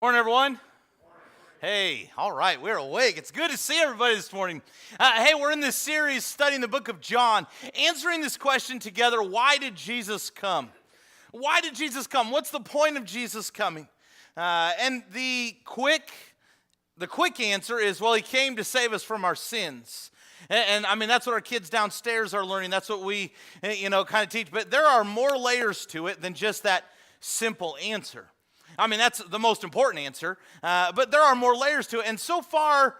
Morning, everyone. Hey, all right, we're awake. It's good to see everybody this morning. Hey, we're in this series studying the book of John, answering this question together: why did Jesus come? Why did Jesus come? What's the point of Jesus coming? And the quick answer is, well, he came to save us from our sins. And I mean, that's what our kids downstairs are learning. That's what we, kind of teach. But there are more layers to it than just that simple answer. I mean, that's the most important answer, but there are more layers to it. And so far,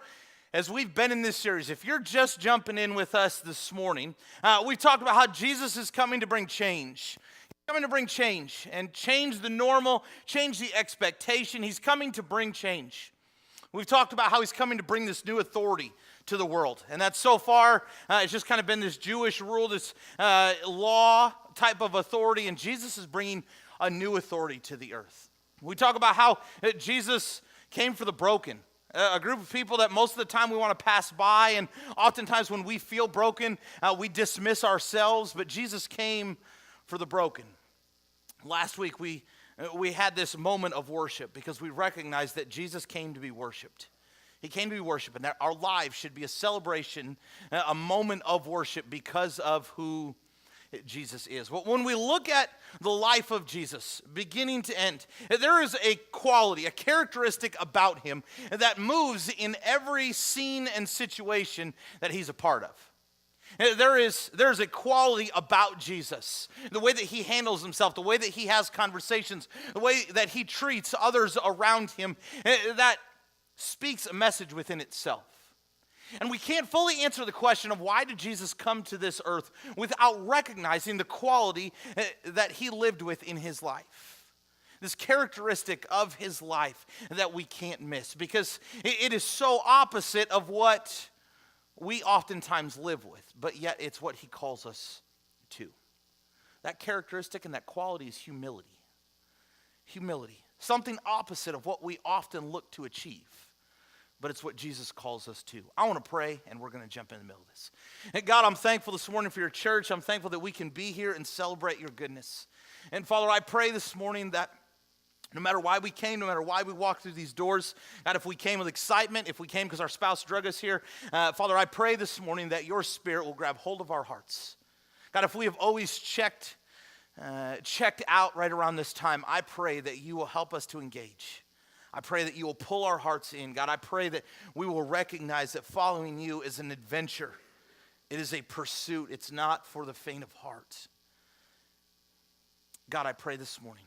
as we've been in this series, if you're just jumping in with us this morning, we've talked about how Jesus is coming to bring change. He's coming to bring change and change the normal, change the expectation. He's coming to bring change. We've talked about how he's coming to bring this new authority to the world. And that's so far, it's just kind of been this Jewish rule, this law type of authority. And Jesus is bringing a new authority to the earth. We talk about how Jesus came for the broken, a group of people that most of the time we want to pass by, and oftentimes when we feel broken, we dismiss ourselves, but Jesus came for the broken. Last week, we had this moment of worship because we recognized that Jesus came to be worshiped. He came to be worshiped, and that our lives should be a celebration, a moment of worship because of who Jesus is. Well, when we look at the life of Jesus, beginning to end, there is a quality, a characteristic about him that moves in every scene and situation that he's a part of. There's a quality about Jesus, the way that he handles himself, the way that he has conversations, the way that he treats others around him, that speaks a message within itself. And we can't fully answer the question of why did Jesus come to this earth without recognizing the quality that he lived with in his life. This characteristic of his life that we can't miss, because it is so opposite of what we oftentimes live with, but yet it's what he calls us to. That characteristic and that quality is humility. Humility, something opposite of what we often look to achieve. But it's what Jesus calls us to. I want to pray, and we're going to jump in the middle of this. And God, I'm thankful this morning for your church. I'm thankful that we can be here and celebrate your goodness. And Father, I pray this morning that no matter why we came, no matter why we walked through these doors, God, if we came with excitement, if we came because our spouse drug us here, Father, I pray this morning that your Spirit will grab hold of our hearts. God, if we have always checked out right around this time, I pray that you will help us to engage. I pray that you will pull our hearts in. God, I pray that we will recognize that following you is an adventure. It is a pursuit. It's not for the faint of heart. God, I pray this morning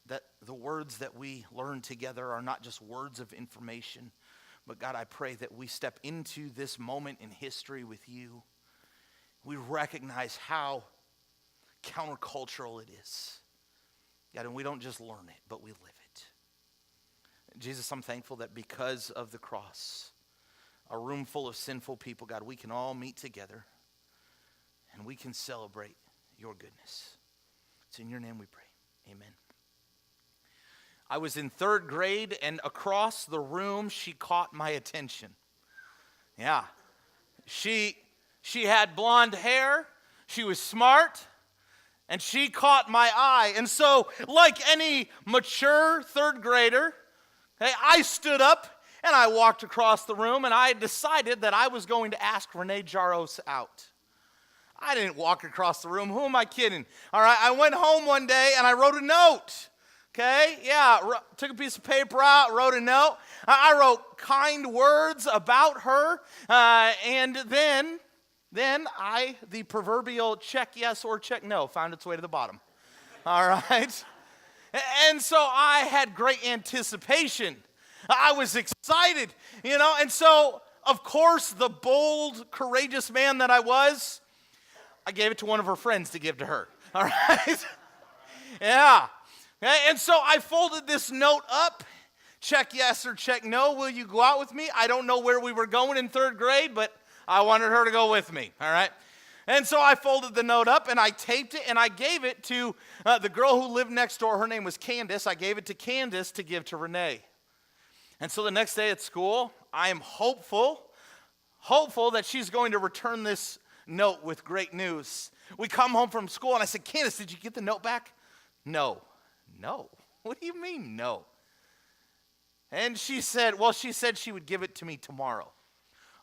that the words that we learn together are not just words of information, but God, I pray that we step into this moment in history with you. We recognize how countercultural it is. God, and we don't just learn it, but we live it. Jesus, I'm thankful that because of the cross, a room full of sinful people, God, we can all meet together and we can celebrate your goodness. It's in your name we pray. Amen. I was in third grade, and across the room, she caught my attention. Yeah. She had blonde hair. She was smart. And she caught my eye. And so, like any mature third grader, I stood up and I walked across the room, and I decided that I was going to ask Renee Jaros out. I didn't walk across the room. Who am I kidding? All right, I went home one day and I wrote a note. Okay, yeah, took a piece of paper out, wrote a note. I wrote kind words about her, and then the proverbial check yes or check no found its way to the bottom. All right? And so I had great anticipation. I was excited, and so, of course, the bold, courageous man that I was, I gave it to one of her friends to give to her. All right? Yeah. And so I folded this note up. Check yes or check no. Will you go out with me? I don't know where we were going in third grade, but I wanted her to go with me, all right? And so I folded the note up, and I taped it, and I gave it to the girl who lived next door. Her name was Candace. I gave it to Candace to give to Renee. And so the next day at school, I am hopeful that she's going to return this note with great news. We come home from school, and I said, Candace, did you get the note back? No. What do you mean, no? And she said she would give it to me tomorrow.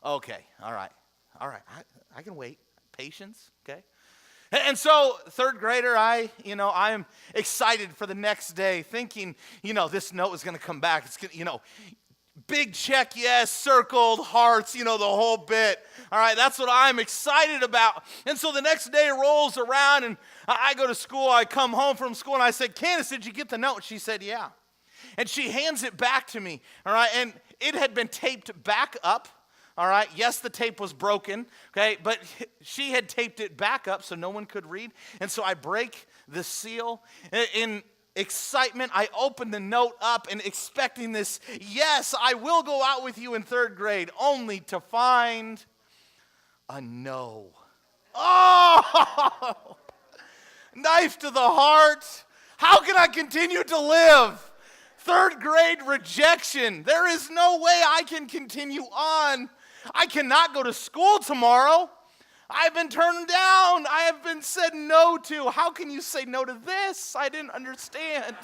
Okay, all right. I can wait. Patience, okay? And so, third grader, I'm excited for the next day, thinking, this note is going to come back. It's going to, big check, yes, circled, hearts, the whole bit. All right, that's what I'm excited about. And so the next day rolls around, and I go to school. I come home from school, and I said, Candace, did you get the note? She said, yeah. And she hands it back to me, all right, and it had been taped back up. All right, yes, the tape was broken, okay, but she had taped it back up so no one could read. And so I break the seal. In excitement, I open the note up and expecting this, yes, I will go out with you in third grade, only to find a no. Oh, knife to the heart. How can I continue to live? Third grade rejection. There is no way I can continue on. I cannot go to school tomorrow. I've been turned down. I have been said no to. How can you say no to this? I didn't understand.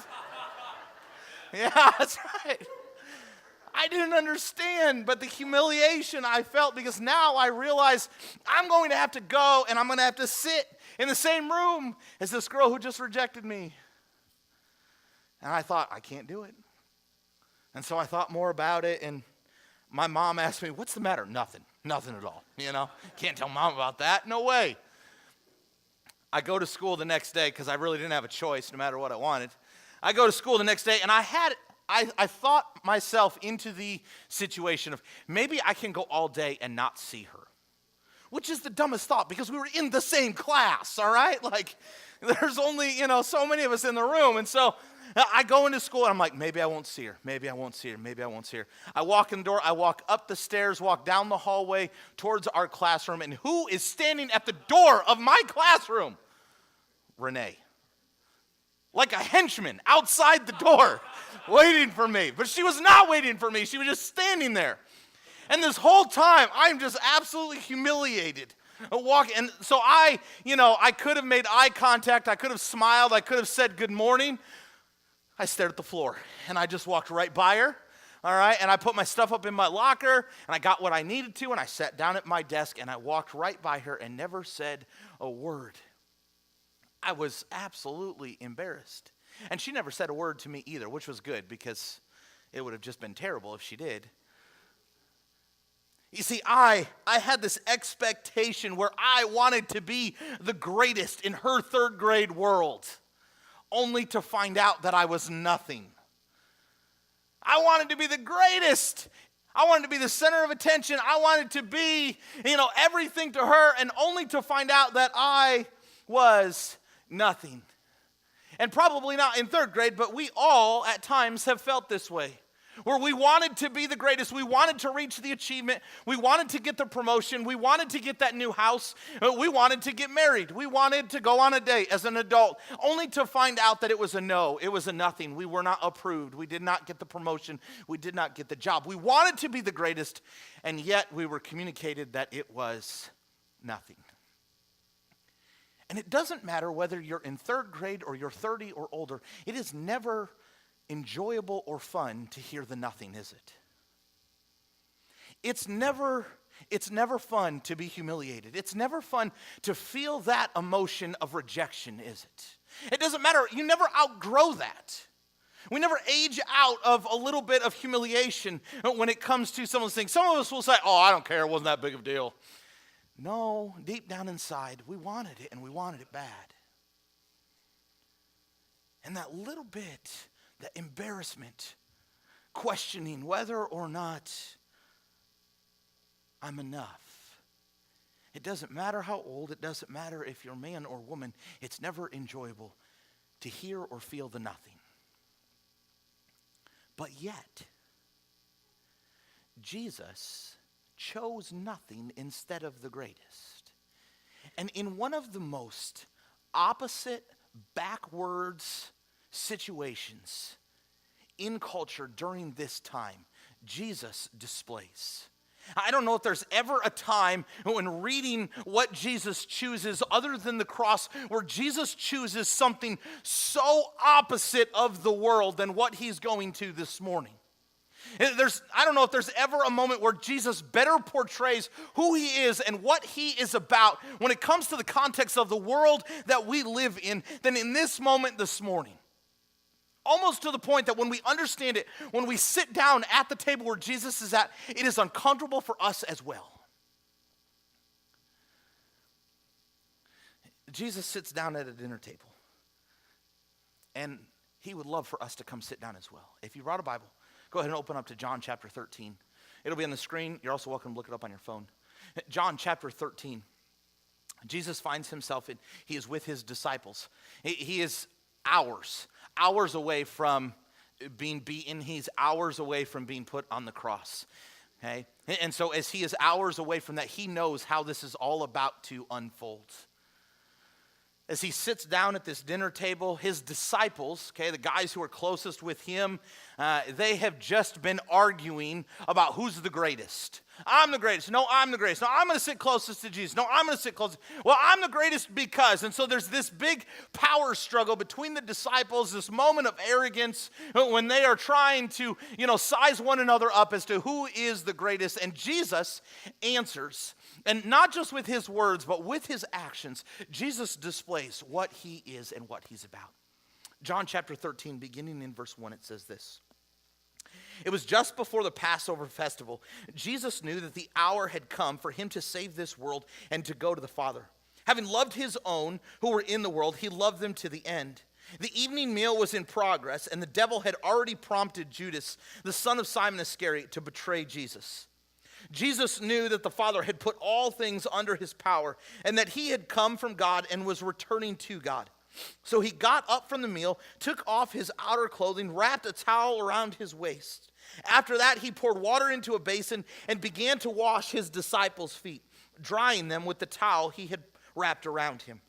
Yeah, that's right. I didn't understand, but the humiliation I felt, because now I realize I'm going to have to go and I'm going to have to sit in the same room as this girl who just rejected me. And I thought, I can't do it. And so I thought more about it, and my mom asked me, what's the matter? Nothing at all, Can't tell mom about that, no way. I go to school the next day because I really didn't have a choice no matter what I wanted. I go to school the next day, and I thought myself into the situation of maybe I can go all day and not see her, which is the dumbest thought because we were in the same class, all right? Like, there's only, so many of us in the room, and so I go into school, and I'm like, maybe I won't see her. Maybe I won't see her. I walk in the door. I walk up the stairs, walk down the hallway towards our classroom. And who is standing at the door of my classroom? Renee. Like a henchman outside the door waiting for me. But she was not waiting for me. She was just standing there. And this whole time, I'm just absolutely humiliated. And so I could have made eye contact. I could have smiled. I could have said good morning. I stared at the floor, and I just walked right by her, all right? And I put my stuff up in my locker, and I got what I needed to, and I sat down at my desk, and I walked right by her and never said a word. I was absolutely embarrassed. And she never said a word to me either, which was good because it would have just been terrible if she did. You see, I had this expectation where I wanted to be the greatest in her third grade world, only to find out that I was nothing. I wanted to be the greatest. I wanted to be the center of attention. I wanted to be, everything to her, and only to find out that I was nothing. And probably not in third grade, but we all at times have felt this way, where we wanted to be the greatest. We wanted to reach the achievement. We wanted to get the promotion. We wanted to get that new house. We wanted to get married. We wanted to go on a date as an adult, only to find out that it was a no. It was a nothing. We were not approved. We did not get the promotion. We did not get the job. We wanted to be the greatest, and yet we were communicated that it was nothing. And it doesn't matter whether you're in third grade or you're 30 or older. It is never enjoyable or fun to hear the nothing, is it? It's never fun to be humiliated. It's never fun to feel that emotion of rejection, is it? It doesn't matter. You never outgrow that. We never age out of a little bit of humiliation when it comes to some of those things. Some of us will say, oh, I don't care. It wasn't that big of a deal. No, deep down inside, we wanted it, and we wanted it bad. And that little bit, the embarrassment, questioning whether or not I'm enough. It doesn't matter how old, it doesn't matter if you're man or woman, it's never enjoyable to hear or feel the nothing. But yet, Jesus chose nothing instead of the greatest. And in one of the most opposite, backwards situations in culture during this time, Jesus displays. I don't know if there's ever a time when reading what Jesus chooses other than the cross where Jesus chooses something so opposite of the world than what he's going to this morning. I don't know if there's ever a moment where Jesus better portrays who he is and what he is about when it comes to the context of the world that we live in than in this moment this morning. Almost to the point that when we understand it, when we sit down at the table where Jesus is at, it is uncomfortable for us as well. Jesus sits down at a dinner table, and he would love for us to come sit down as well. If you brought a Bible, go ahead and open up to John chapter 13. It'll be on the screen. You're also welcome to look it up on your phone. John chapter 13. Jesus finds himself, he is with his disciples. He is hours away from being beaten. He's hours away from being put on the cross. Okay? And so as he is hours away from that, he knows how this is all about to unfold. As he sits down at this dinner table, his disciples, okay, the guys who are closest with him, they have just been arguing about who's the greatest. I'm the greatest. No, I'm the greatest. No, I'm going to sit closest to Jesus. No, I'm going to sit closest. Well, I'm the greatest because. And so there's this big power struggle between the disciples, this moment of arrogance when they are trying to, size one another up as to who is the greatest. And Jesus answers. And not just with his words, but with his actions, Jesus displays what he is and what he's about. John chapter 13, beginning in verse 1, it says this. It was just before the Passover festival. Jesus knew that the hour had come for him to save this world and to go to the Father. Having loved his own who were in the world, he loved them to the end. The evening meal was in progress, and the devil had already prompted Judas, the son of Simon Iscariot, to betray Jesus. Jesus knew that the Father had put all things under his power and that he had come from God and was returning to God. So he got up from the meal, took off his outer clothing, wrapped a towel around his waist. After that, he poured water into a basin and began to wash his disciples' feet, drying them with the towel he had wrapped around him.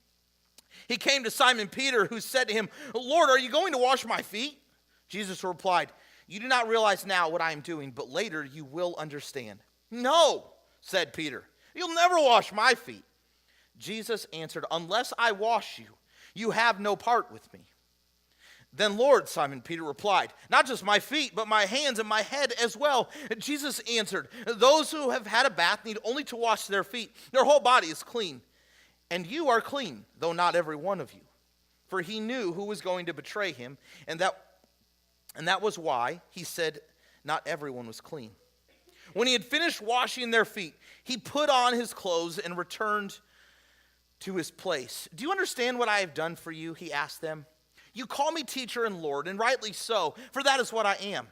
He came to Simon Peter, who said to him, "Lord, are you going to wash my feet?" Jesus replied, "You do not realize now what I am doing, but later you will understand." "No," said Peter, "you'll never wash my feet." Jesus answered, "Unless I wash you, you have no part with me." "Then, Lord," Simon Peter replied, "not just my feet, but my hands and my head as well." Jesus answered, "Those who have had a bath need only to wash their feet. Their whole body is clean. And you are clean, though not every one of you." For he knew who was going to betray him, and that was why he said not everyone was clean. When he had finished washing their feet, he put on his clothes and returned to his place. "Do you understand what I have done for you?" he asked them. "You call me teacher and Lord, and rightly so, for that is what I am.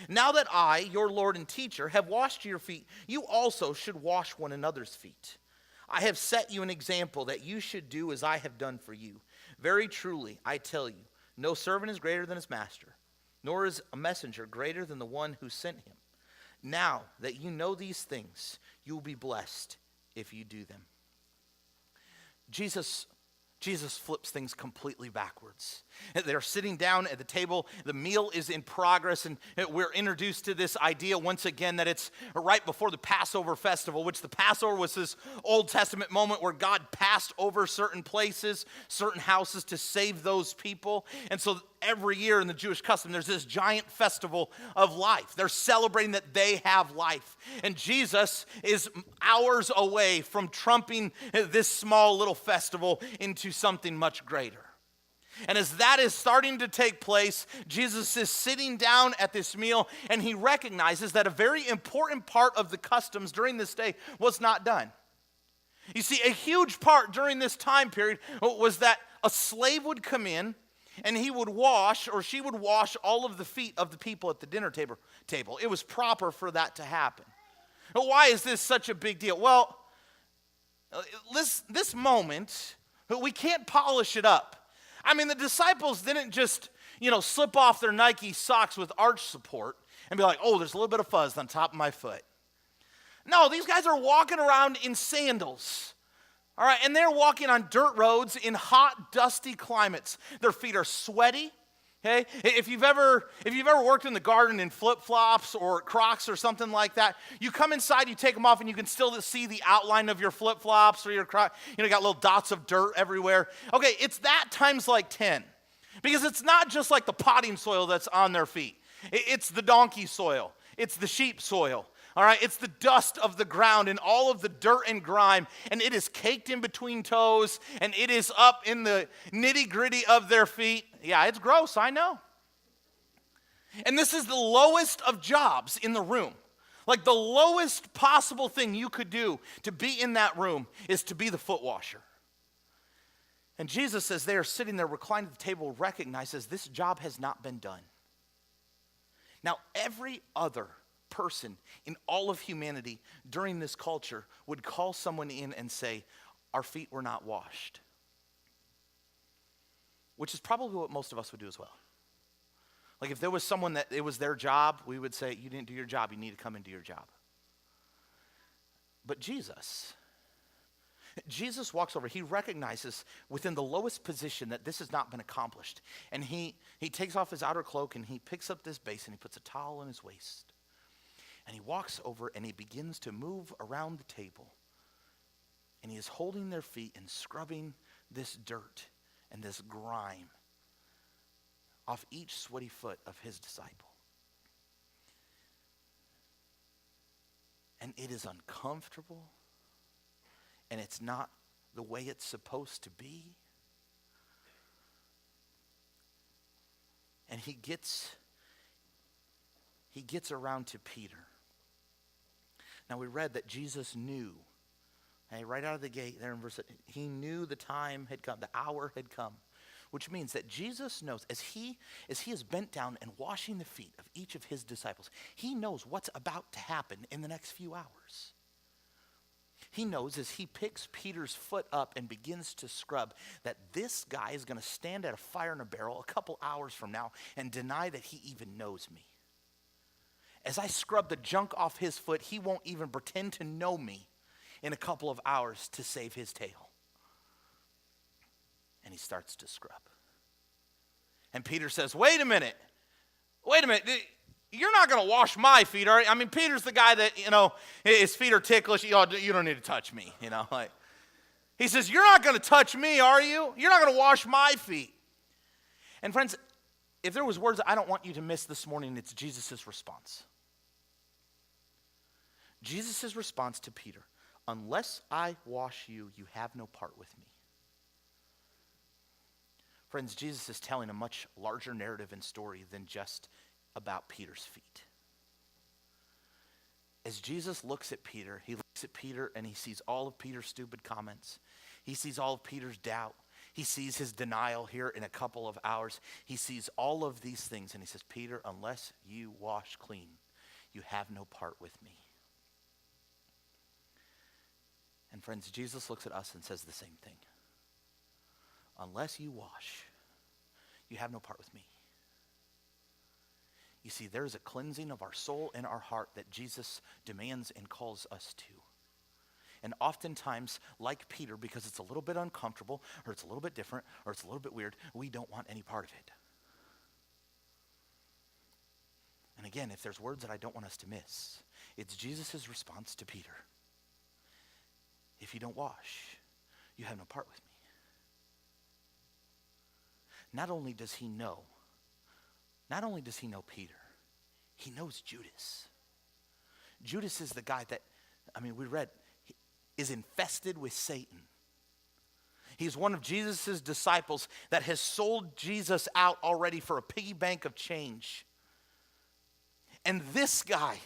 Now that I, your Lord and teacher, have washed your feet, you also should wash one another's feet. I have set you an example that you should do as I have done for you. Very truly, I tell you, no servant is greater than his master, nor is a messenger greater than the one who sent him. Now that you know these things, you will be blessed if you do them." Jesus flips things completely backwards. They're sitting down at the table. The meal is in progress, and we're introduced to this idea once again that it's right before the Passover festival, which the Passover was this Old Testament moment where God passed over certain places, certain houses to save those people. And so every year in the Jewish custom, there's this giant festival of life. They're celebrating that they have life. And Jesus is hours away from trumping this small little festival into something much greater. And as that is starting to take place, Jesus is sitting down at this meal, and he recognizes that a very important part of the customs during this day was not done. You see, a huge part during this time period was that a slave would come in, and he would wash, or she would wash, all of the feet of the people at the dinner table. It was proper for that to happen. Why is this such a big deal? Well, this moment, we can't polish it up. I mean, the disciples didn't just, slip off their Nike socks with arch support and be like, "Oh, there's a little bit of fuzz on top of my foot." No, these guys are walking around in sandals. All right, and they're walking on dirt roads in hot, dusty climates. Their feet are sweaty. Okay? If you've ever worked in the garden in flip-flops or Crocs or something like that, you come inside, you take them off, and you can still see the outline of your flip-flops or your Crocs. You got little dots of dirt everywhere. Okay, it's that times like 10. Because it's not just like the potting soil that's on their feet. It's the donkey soil. It's the sheep soil. All right, it's the dust of the ground and all of the dirt and grime, and it is caked in between toes, and it is up in the nitty-gritty of their feet. Yeah, it's gross, I know. And this is the lowest of jobs in the room. Like the lowest possible thing you could do to be in that room is to be the foot washer. And Jesus, as they are sitting there reclining at the table, recognizes this job has not been done. Now, every other person in all of humanity during this culture would call someone in and say, our feet were not washed. Which is probably what most of us would do as well. Like if there was someone that it was their job, we would say, you didn't do your job, you need to come and do your job. But Jesus walks over, he recognizes within the lowest position that this has not been accomplished. And he takes off his outer cloak and he picks up this basin, he puts a towel in his waist. And he walks over and he begins to move around the table. And he is holding their feet and scrubbing this dirt and this grime off each sweaty foot of his disciple. And it is uncomfortable. And it's not the way it's supposed to be. And he gets around to Peter. Now we read that Jesus knew, right out of the gate there in verse 8, he knew the time had come, the hour had come, which means that Jesus knows, as he is bent down and washing the feet of each of his disciples, he knows what's about to happen in the next few hours. He knows as he picks Peter's foot up and begins to scrub that this guy is going to stand at a fire in a barrel a couple hours from now and deny that he even knows me. As I scrub the junk off his foot, he won't even pretend to know me in a couple of hours to save his tail. And he starts to scrub. And Peter says, wait a minute. You're not going to wash my feet, are you? I mean, Peter's the guy that, his feet are ticklish. You don't need to touch me, He says, you're not going to touch me, are you? You're not going to wash my feet. And friends, if there was words I don't want you to miss this morning, it's Jesus' response. Jesus' response to Peter, unless I wash you, you have no part with me. Friends, Jesus is telling a much larger narrative and story than just about Peter's feet. As Jesus looks at Peter, he looks at Peter and he sees all of Peter's stupid comments. He sees all of Peter's doubt. He sees his denial here in a couple of hours. He sees all of these things and he says, Peter, unless you wash clean, you have no part with me. And friends, Jesus looks at us and says the same thing. Unless you wash, you have no part with me. You see, there is a cleansing of our soul and our heart that Jesus demands and calls us to. And oftentimes, like Peter, because it's a little bit uncomfortable, or it's a little bit different, or it's a little bit weird, we don't want any part of it. And again, if there's words that I don't want us to miss, it's Jesus' response to Peter. If you don't wash, you have no part with me. Not only does he know Peter, he knows Judas. Judas is the guy that, we read, is infested with Satan. He's one of Jesus' disciples that has sold Jesus out already for a piggy bank of change. And this guy,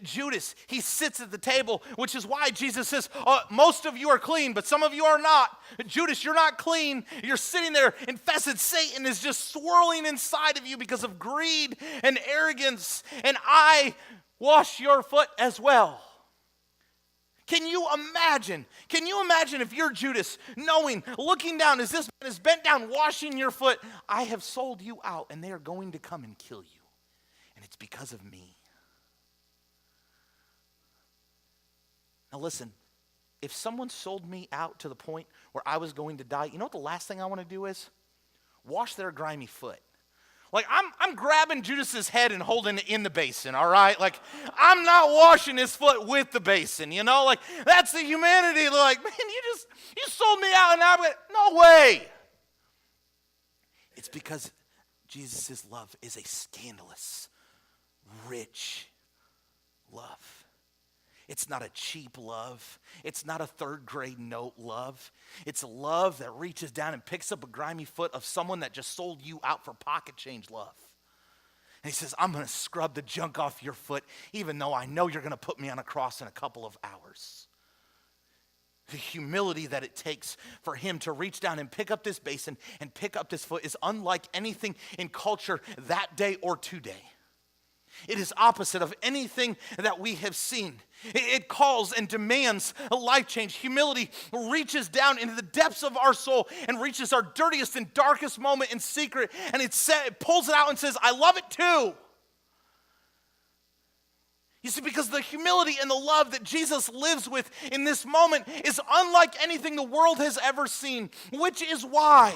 Judas, he sits at the table, which is why Jesus says, most of you are clean, but some of you are not. Judas, you're not clean. You're sitting there infested. Satan is just swirling inside of you because of greed and arrogance, and I wash your foot as well. Can you imagine if you're Judas, looking down as this man is bent down, washing your foot, I have sold you out, and they are going to come and kill you, and it's because of me. Now listen, if someone sold me out to the point where I was going to die, you know what the last thing I want to do is? Wash their grimy foot. Like, I'm grabbing Judas's head and holding it in the basin, all right? Like, I'm not washing his foot with the basin, you know? Like, that's the humanity. Like, man, you sold me out, and I went, no way. It's because Jesus' love is a scandalous, rich love. It's not a cheap love. It's not a third-grade note love. It's a love that reaches down and picks up a grimy foot of someone that just sold you out for pocket change love. And he says, I'm going to scrub the junk off your foot, even though I know you're going to put me on a cross in a couple of hours. The humility that it takes for him to reach down and pick up this basin and pick up this foot is unlike anything in culture that day or today. It is opposite of anything that we have seen. It calls and demands a life change. Humility reaches down into the depths of our soul and reaches our dirtiest and darkest moment in secret, and it pulls it out and says, I love it too. You see, because the humility and the love that Jesus lives with in this moment is unlike anything the world has ever seen, which is why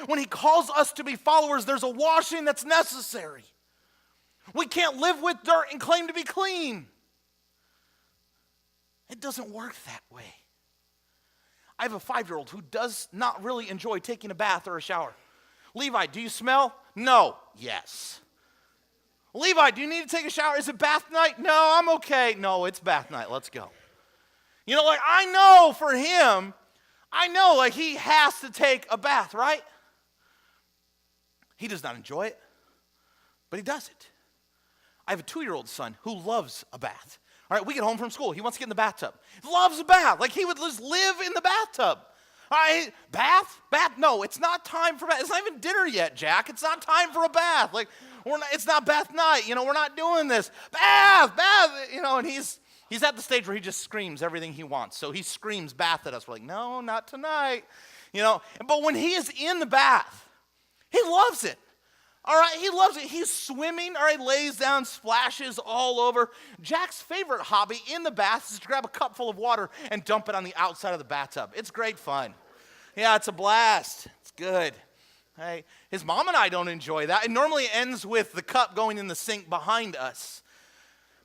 when he calls us to be followers, there's a washing that's necessary. We can't live with dirt and claim to be clean. It doesn't work that way. I have a 5-year-old who does not really enjoy taking a bath or a shower. Levi, do you smell? No. Yes. Levi, do you need to take a shower? Is it bath night? No, I'm okay. No, it's bath night. Let's go. You know, like I know for him, like he has to take a bath, right? He does not enjoy it, but he does it. I have a 2-year-old son who loves a bath. All right, we get home from school. He wants to get in the bathtub. He loves a bath. Like he would just live in the bathtub. All right, bath? No, it's not time for bath. It's not even dinner yet, Jack. It's not time for a bath. Like, it's not bath night. You know, we're not doing this. Bath. You know, and he's at the stage where he just screams everything he wants. So he screams bath at us. We're like, no, not tonight. You know, but when he is in the bath, he loves it. All right, he loves it. He's swimming, all right, lays down, splashes all over. Jack's favorite hobby in the bath is to grab a cup full of water and dump it on the outside of the bathtub. It's great fun. Yeah, it's a blast. It's good. Hey, his mom and I don't enjoy that. It normally ends with the cup going in the sink behind us.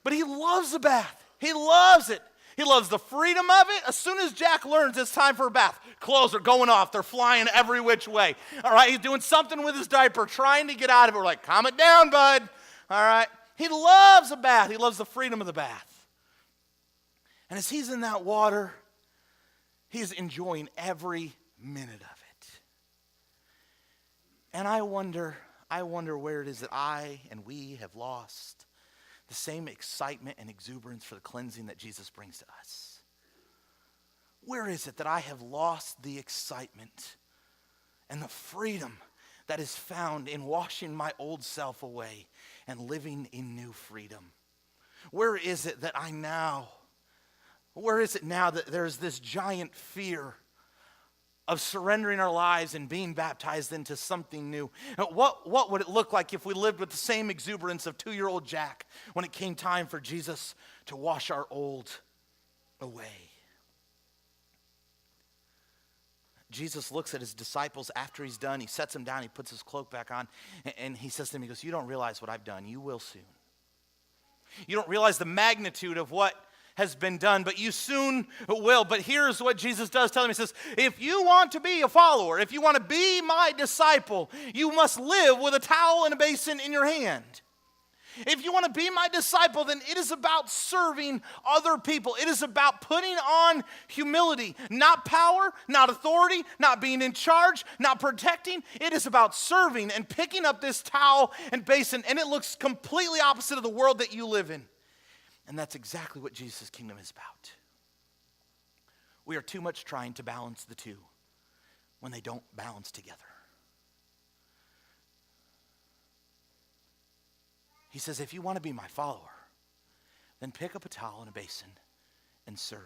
But he loves the bath. He loves it. He loves the freedom of it. As soon as Jack learns it's time for a bath, clothes are going off. They're flying every which way. All right, he's doing something with his diaper, trying to get out of it. We're like, calm it down, bud. All right. He loves a bath. He loves the freedom of the bath. And as he's in that water, he's enjoying every minute of it. And I wonder where it is that I and we have lost the same excitement and exuberance for the cleansing that Jesus brings to us. Where is it that I have lost the excitement and the freedom that is found in washing my old self away and living in new freedom? Where is it now that there's this giant fear of surrendering our lives and being baptized into something new? What would it look like if we lived with the same exuberance of 2-year-old Jack when it came time for Jesus to wash our old away? Jesus looks at his disciples after he's done. He sets them down. He puts his cloak back on. And he says to them, he goes, you don't realize what I've done. You will soon. You don't realize the magnitude of what has been done, but you soon will. But here's what Jesus does tell him. He says, if you want to be a follower, if you want to be my disciple, you must live with a towel and a basin in your hand. If you want to be my disciple, then it is about serving other people. It is about putting on humility, not power, not authority, not being in charge, not protecting. It is about serving and picking up this towel and basin, and it looks completely opposite of the world that you live in. And that's exactly what Jesus' kingdom is about. We are too much trying to balance the two when they don't balance together. He says, if you want to be my follower, then pick up a towel and a basin and serve.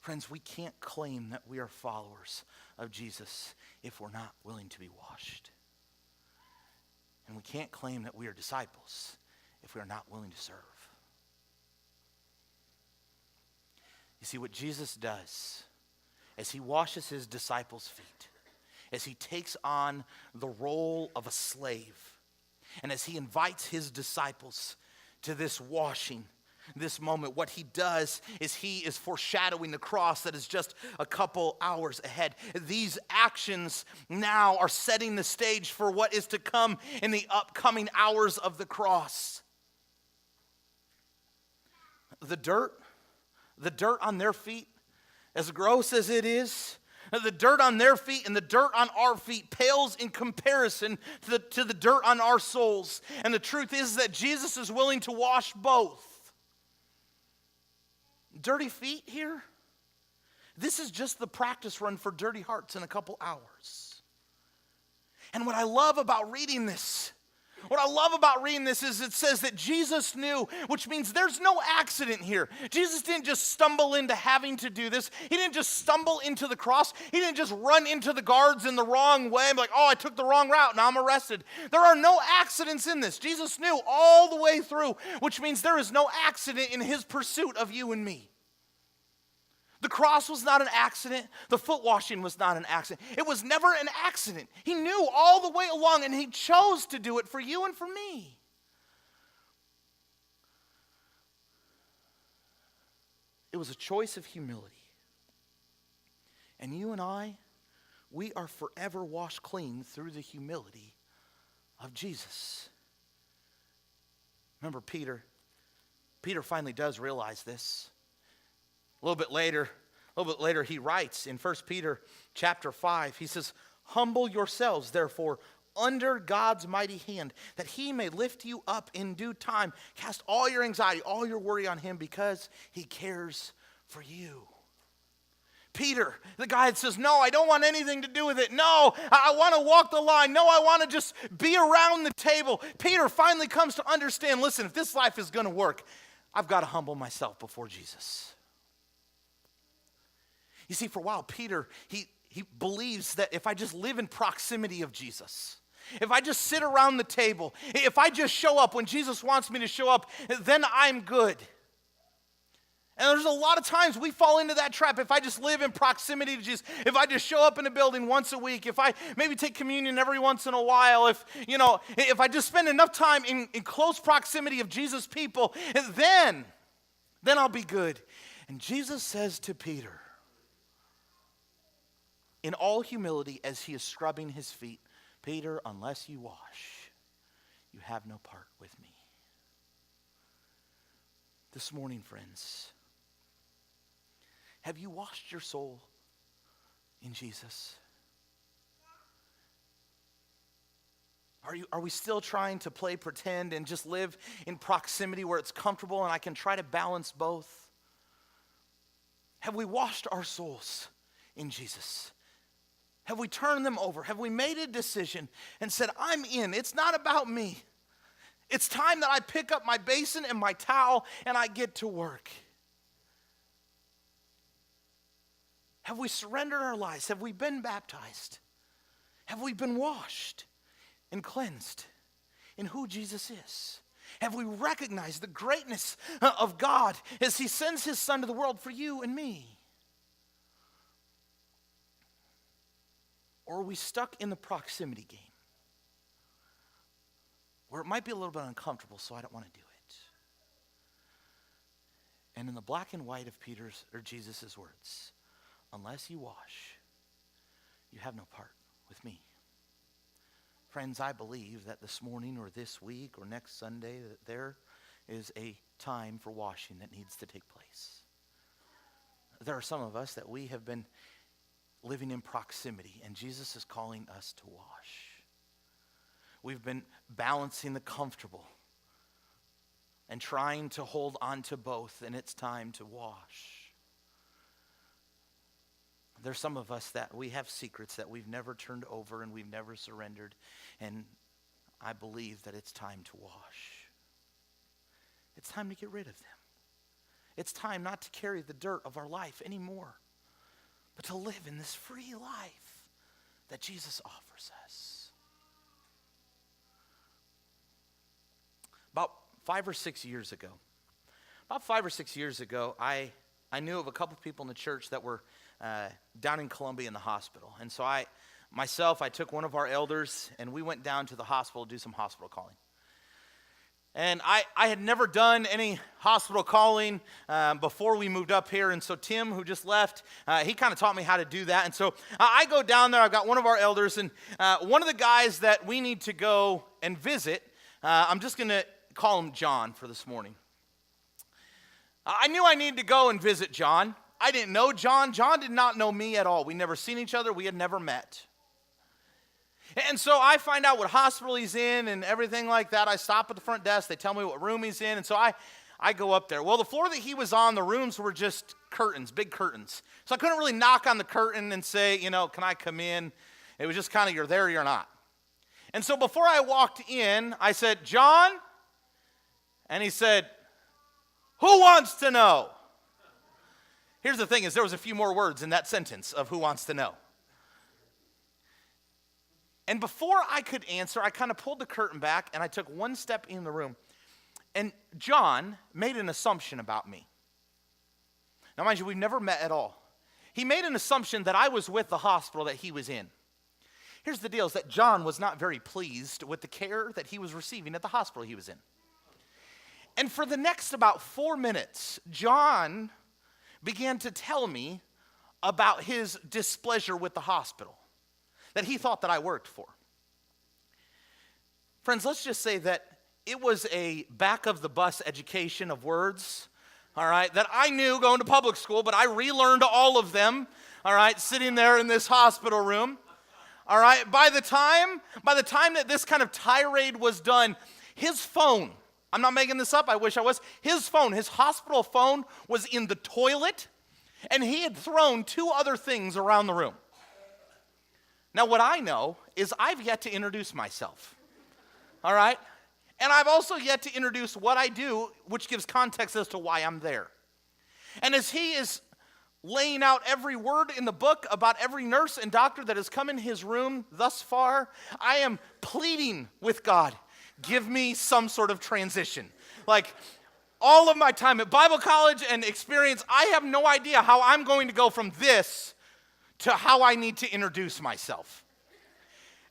Friends, we can't claim that we are followers of Jesus if we're not willing to be washed. And we can't claim that we are disciples if we are not willing to serve. You see, what Jesus does as he washes his disciples' feet, as he takes on the role of a slave. And as he invites his disciples to this washing, this moment, what he does is he is foreshadowing the cross that is just a couple hours ahead. These actions now are setting the stage for what is to come in the upcoming hours of the cross. The dirt on their feet, as gross as it is, the dirt on their feet and the dirt on our feet pales in comparison to the dirt on our souls. And the truth is that Jesus is willing to wash both. Dirty feet here? This is just the practice run for dirty hearts in a couple hours. And what I love about reading this is it says that Jesus knew, which means there's no accident here. Jesus didn't just stumble into having to do this. He didn't just stumble into the cross. He didn't just run into the guards in the wrong way and be like, oh, I took the wrong route, now I'm arrested. There are no accidents in this. Jesus knew all the way through, which means there is no accident in his pursuit of you and me. The cross was not an accident. The foot washing was not an accident. It was never an accident. He knew all the way along, and he chose to do it for you and for me. It was a choice of humility. And you and I, we are forever washed clean through the humility of Jesus. Remember Peter? Peter finally does realize this. A little bit later, he writes in 1 Peter chapter 5, he says, humble yourselves, therefore, under God's mighty hand, that he may lift you up in due time. Cast all your anxiety, all your worry on him, because he cares for you. Peter, the guy that says, no, I don't want anything to do with it. No, I want to walk the line. No, I want to just be around the table. Peter finally comes to understand, listen, if this life is going to work, I've got to humble myself before Jesus. You see, for a while, Peter, he believes that if I just live in proximity of Jesus, if I just sit around the table, if I just show up when Jesus wants me to show up, then I'm good. And there's a lot of times we fall into that trap. If I just live in proximity to Jesus, if I just show up in a building once a week, if I maybe take communion every once in a while, if I just spend enough time in close proximity of Jesus' people, then I'll be good. And Jesus says to Peter, in all humility, as he is scrubbing his feet, Peter, unless you wash, you have no part with me. This morning, friends, have you washed your soul in Jesus? Are we still trying to play pretend and just live in proximity where it's comfortable and I can try to balance both? Have we washed our souls in Jesus? Have we turned them over? Have we made a decision and said, I'm in. It's not about me. It's time that I pick up my basin and my towel and I get to work. Have we surrendered our lives? Have we been baptized? Have we been washed and cleansed in who Jesus is? Have we recognized the greatness of God as he sends his son to the world for you and me? Or are we stuck in the proximity game where it might be a little bit uncomfortable, so I don't want to do it? And in the black and white of Jesus' words, unless you wash, you have no part with me. Friends, I believe that this morning or this week or next Sunday that there is a time for washing that needs to take place. There are some of us that we have been living in proximity, and Jesus is calling us to wash. We've been balancing the comfortable and trying to hold on to both, and it's time to wash. There's some of us that we have secrets that we've never turned over and we've never surrendered, and I believe that it's time to wash. It's time to get rid of them. It's time not to carry the dirt of our life anymore, but to live in this free life that Jesus offers us. About 5 or 6 years ago, I knew of a couple people in the church that were down in Columbia in the hospital. And so myself, I took one of our elders, and we went down to the hospital to do some hospital calling. And I had never done any hospital calling before we moved up here, and so Tim, who just left, he kind of taught me how to do that. And so I go down there, I've got one of our elders, and one of the guys that we need to go and visit, I'm just going to call him John for this morning. I knew I needed to go and visit John. I didn't know John. John did not know me at all. We'd never seen each other. We had never met. And so I find out what hospital he's in and everything like that. I stop at the front desk. They tell me what room he's in. And so I go up there. Well, the floor that he was on, the rooms were just curtains, big curtains. So I couldn't really knock on the curtain and say, can I come in? It was just kind of, you're there or you're not. And so before I walked in, I said, John? And he said, who wants to know? Here's the thing is there was a few more words in that sentence of who wants to know. And before I could answer, I kind of pulled the curtain back and I took one step in the room. And John made an assumption about me. Now, mind you, we've never met at all. He made an assumption that I was with the hospital that he was in. Here's the deal, is that John was not very pleased with the care that he was receiving at the hospital he was in. And for the next about 4 minutes, John began to tell me about his displeasure with the hospital that he thought that I worked for. Friends, let's just say that it was a back-of-the-bus education of words, all right, that I knew going to public school, but I relearned all of them, all right, sitting there in this hospital room, all right. By the time that this kind of tirade was done, his phone, I'm not making this up, I wish I was, his hospital phone was in the toilet, and he had thrown 2 other things around the room. Now, what I know is I've yet to introduce myself, all right? And I've also yet to introduce what I do, which gives context as to why I'm there. And as he is laying out every word in the book about every nurse and doctor that has come in his room thus far, I am pleading with God, give me some sort of transition. Like, all of my time at Bible college and experience, I have no idea how I'm going to go from this to how I need to introduce myself.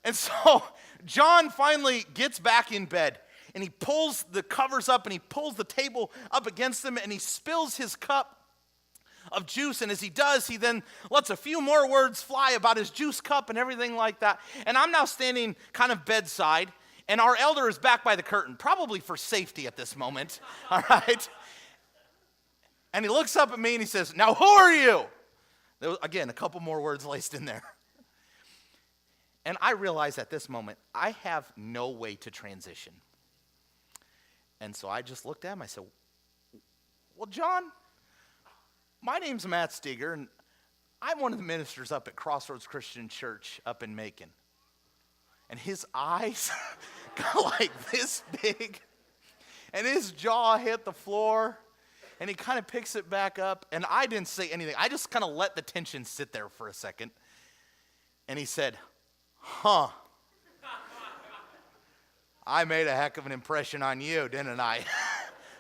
And so John finally gets back in bed and he pulls the covers up and he pulls the table up against him and he spills his cup of juice. And as he does, he then lets a few more words fly about his juice cup and everything like that. And I'm now standing kind of bedside and our elder is back by the curtain, probably for safety at this moment, all right? And he looks up at me and he says, now who are you? There was, again, a couple more words laced in there. And I realize at this moment, I have no way to transition. And so I just looked at him. I said, well, John, my name's Matt Steger, and I'm one of the ministers up at Crossroads Christian Church up in Macon. And his eyes got like this big, and his jaw hit the floor. And he kind of picks it back up, and I didn't say anything. I just kind of let the tension sit there for a second. And he said, huh. I made a heck of an impression on you, didn't I?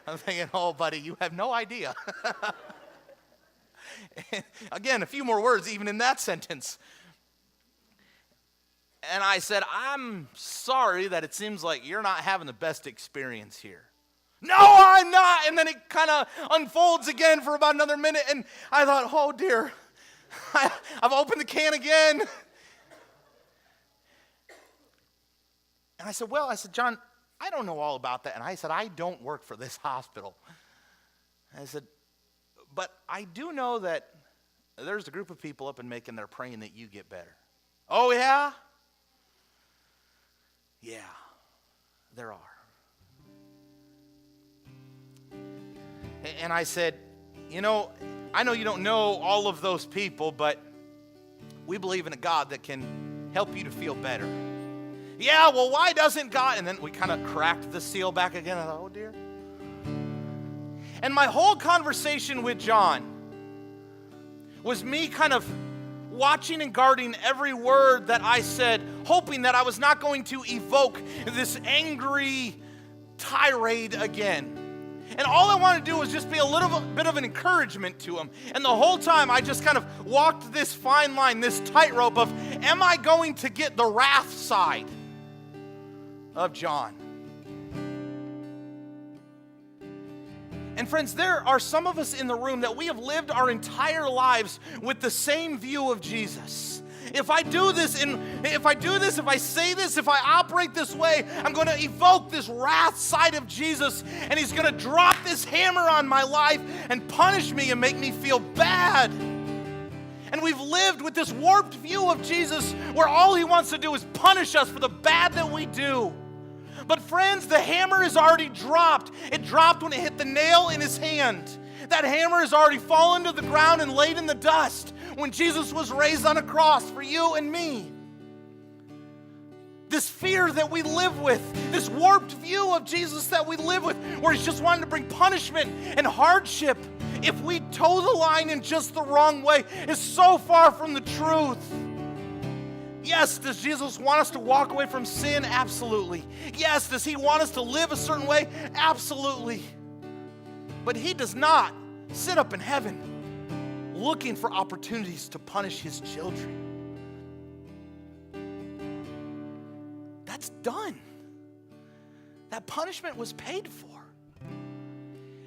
I'm thinking, oh, buddy, you have no idea. Again, a few more words even in that sentence. And I said, I'm sorry that it seems like you're not having the best experience here. No, I'm not. And then it kind of unfolds again for about another minute. And I thought, oh, dear, I've opened the can again. And I said, John, I don't know all about that. And I said, I don't work for this hospital. And I said, but I do know that there's a group of people up in Macon that are praying that you get better. Oh, yeah? Yeah, there are. And I said, I know you don't know all of those people, but we believe in a God that can help you to feel better. Yeah, well, why doesn't God? And then we kind of cracked the seal back again. I thought, oh, dear. And my whole conversation with John was me kind of watching and guarding every word that I said, hoping that I was not going to evoke this angry tirade again. And all I wanted to do was just be a little bit of an encouragement to him. And the whole time I just kind of walked this fine line, this tightrope of, am I going to get the wrath side of John? And friends, there are some of us in the room that we have lived our entire lives with the same view of Jesus. If I do this, if I say this, if I operate this way, I'm going to evoke this wrath side of Jesus, and he's going to drop this hammer on my life and punish me and make me feel bad. And we've lived with this warped view of Jesus where all he wants to do is punish us for the bad that we do. But friends, the hammer is already dropped. It dropped when it hit the nail in his hand. That hammer has already fallen to the ground and laid in the dust when Jesus was raised on a cross for you and me. This fear that we live with, this warped view of Jesus that we live with, where he's just wanting to bring punishment and hardship, if we toe the line in just the wrong way, is so far from the truth. Yes, does Jesus want us to walk away from sin? Absolutely. Yes, does he want us to live a certain way? Absolutely. But he does not sit up in heaven looking for opportunities to punish his children. That's done. That punishment was paid for.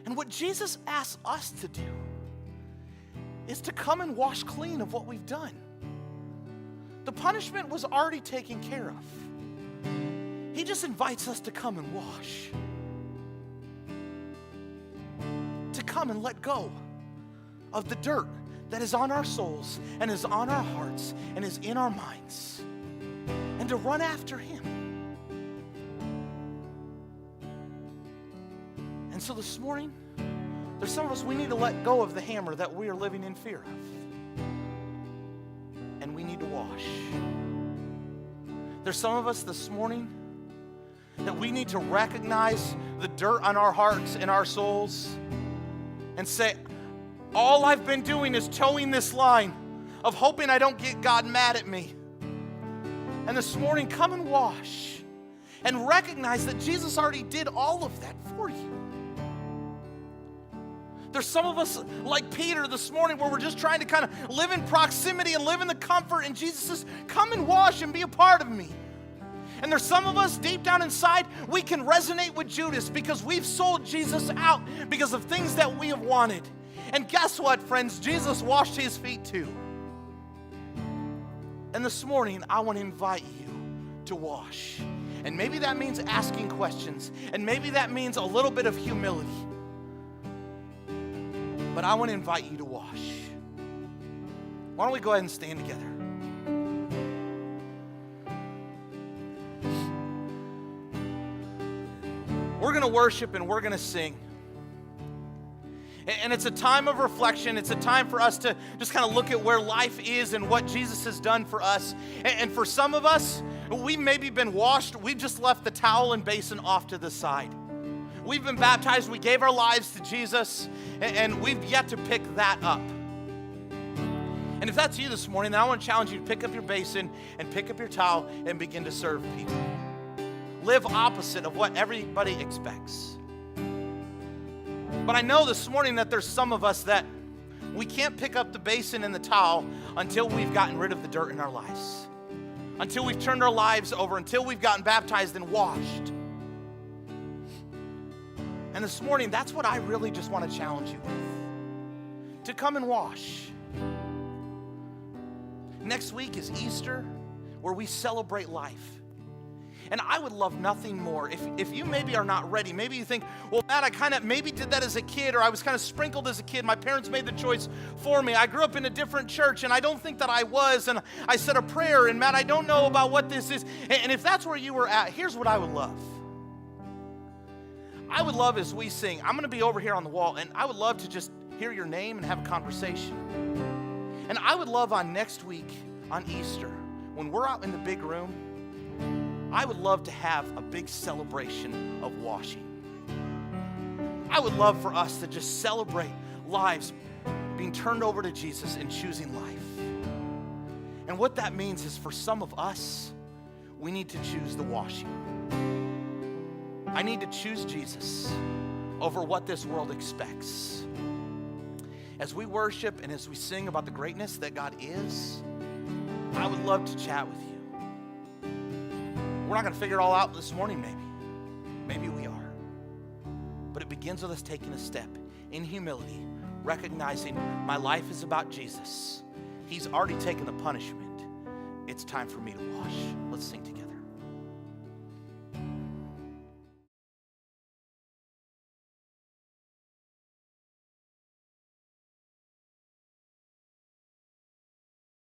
And what Jesus asks us to do is to come and wash clean of what we've done. The punishment was already taken care of. He just invites us to come and wash. To come and let go of the dirt that is on our souls and is on our hearts and is in our minds. And to run after him. And so this morning, there's some of us, we need to let go of the hammer that we are living in fear of. And we need to wash. There's some of us this morning that we need to recognize the dirt on our hearts and our souls and say, all I've been doing is towing this line of hoping I don't get God mad at me. And this morning, come and wash and recognize that Jesus already did all of that for you. There's some of us like Peter this morning where we're just trying to kind of live in proximity and live in the comfort, and Jesus says, come and wash and be a part of me. And there's some of us deep down inside, we can resonate with Judas because we've sold Jesus out because of things that we have wanted. And guess what, friends? Jesus washed his feet too. And this morning, I want to invite you to wash. And maybe that means asking questions. And maybe that means a little bit of humility. But I want to invite you to wash. Why don't we go ahead and stand together? We're going to worship and we're going to sing. And it's a time of reflection. It's a time for us to just kind of look at where life is and what Jesus has done for us. And for some of us, we've maybe been washed. We've just left the towel and basin off to the side. We've been baptized, we gave our lives to Jesus, and we've yet to pick that up. And if that's you this morning, then I want to challenge you to pick up your basin and pick up your towel and begin to serve people. Live opposite of what everybody expects. But I know this morning that there's some of us that we can't pick up the basin and the towel until we've gotten rid of the dirt in our lives. Until we've turned our lives over, until we've gotten baptized and washed. And this morning, that's what I really just want to challenge you with. To come and wash. Next week is Easter, where we celebrate life. And I would love nothing more. If you maybe are not ready, maybe you think, well, Matt, I kind of maybe did that as a kid, or I was kind of sprinkled as a kid. My parents made the choice for me. I grew up in a different church, and I don't think that I was. And I said a prayer, and Matt, I don't know about what this is. And if that's where you were at, here's what I would love. I would love as we sing, I'm going to be over here on the wall, and I would love to just hear your name and have a conversation. And I would love on next week, on Easter, when we're out in the big room, I would love to have a big celebration of washing. I would love for us to just celebrate lives being turned over to Jesus and choosing life. And what that means is for some of us, we need to choose the washing. I need to choose Jesus over what this world expects. As we worship and as we sing about the greatness that God is, I would love to chat with you. We're not going to figure it all out this morning, maybe. Maybe we are. But it begins with us taking a step in humility, recognizing my life is about Jesus. He's already taken the punishment. It's time for me to wash. Let's sing together.